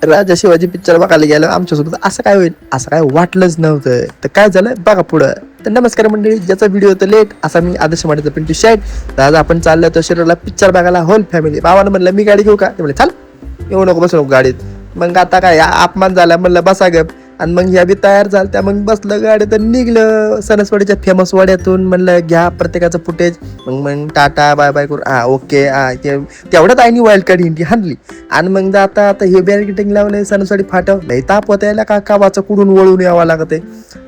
राजा Shivaji picture बघायला गेलो आमच्यासोबत असं काय होईल असं काय वाटलंच नव्हतं. तर काय झालं बघा पुढं. तर नमस्कार मंडळी, ज्याचा व्हिडिओ होता लेट असा मी आदर्श माटेचा पिंटू शर्ट. तर आज आपण चाललो होतो शरीराला पिक्चर बघायला होल फॅमिली. बाबानं म्हणलं मी गाडी घेऊ का, ते म्हणले चाल येऊ नको बसू नको गाडीत. मग आता काय अपमान झाला, म्हणलं बसा गप. आणि मग ह्या बी तयार झालं, त्या मग बसलं गाडीत निघलं सणसवाडीच्या फेमस वाड्यातून. म्हणलं घ्या प्रत्येकाचं फुटेज. मग टाटा बाय बाय करून ओके तेवढ्यात आईनी वाईल्ड कार्ड हिंडी हाणली. आणि मग आता हे बॅरिकेटिंग लावलंय सणसवाडी फाटव लई ताप होता यायला का कावाचं कुडून वळून यावं लागते.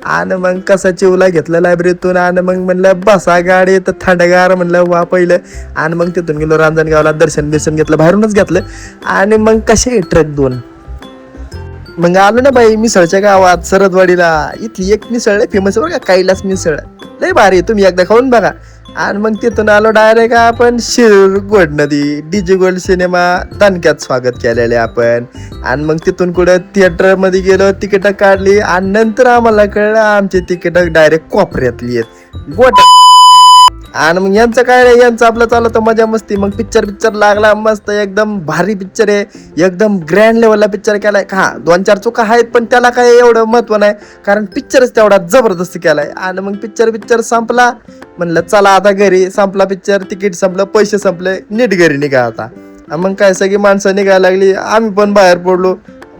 आणि मग कसं चिवला घेतलं लायब्ररीतून. आणि मग म्हणलं बसा गाडी तर थंडगार म्हणलं वा पहिलं. आणि मग तिथून गेलो रांजणगावला, दर्शन घेतलं, बाहेरूनच घेतलं. आणि मग कसे ट्रक दोन मग आलो ना बाई मिसळच्या गावात सरदवाडीला. इथली एक मिसळ लय फेमस आहे बरं का, कैलास मिसळ लय भारी, तुम्ही एकदा खाऊन बघा. आणि मग तिथून आलो डायरेक्ट आपण शिरूर गोड नदी डीजे गोल्ड सिनेमा दणक्यात स्वागत केलेले आपण. आणि मग तिथून कुठं थिएटर मध्ये गेलो, तिकीट काढली. आणि नंतर आम्हाला कळलं आमची तिकीट डायरेक्ट कोपऱ्यातली आहेत गोट. आणि मग यांचं काय नाही, यांचं आपलं चाललं मजा मस्ती. मग पिक्चर लागला मस्त, एकदम भारी पिक्चर आहे, एकदम ग्रँड लेवलला पिक्चर केलाय. हा 2-4 चुका आहेत पण त्याला काय एवढं महत्व नाही, कारण पिक्चरच तेवढा जबरदस्त केलाय. आणि मग पिक्चर संपला. म्हणलं चला आता घरी. संपला पिक्चर, तिकीट संपलं, पैसे संपले, नीट घरी निघा आता. मग काय सगळी माणसं निघायला लागली, आम्ही पण बाहेर पडलो.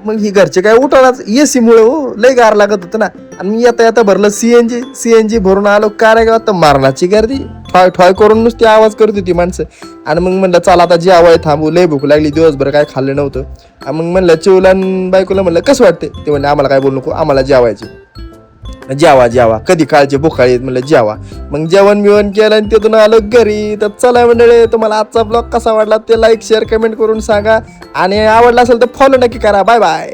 मग ही घरचे काय उठालाच एसी मुळे हो, लय गार लागत होतं ना. आणि मी येता भरलं सीएनजी भरून आलो कारेगाव. तर मारणाची गर्दी ठॉय करून नुसती आवाज करत होती माणसं. आणि मग म्हणलं चला आता जेवाय थांबू, लय भूक लागली, दिवसभर काय खाल्लं नव्हतं. आणि मग म्हणलं चिवला बायकोला म्हणलं कसं वाटते, ते म्हणले आम्हाला काय बोलू नको, आम्हाला जेवायचे. जेवा कधी काळचे बुखाळी म्हणलं जेवा. मग जेवण बिवण केलं आणि तिथून आलो घरी. तर चला मंडळी, तुम्हाला आजचा ब्लॉग कसा वाटला ते लाईक शेअर कमेंट करून सांगा. आणि आवडला असेल तर फॉलो नक्की करा. Bye bye.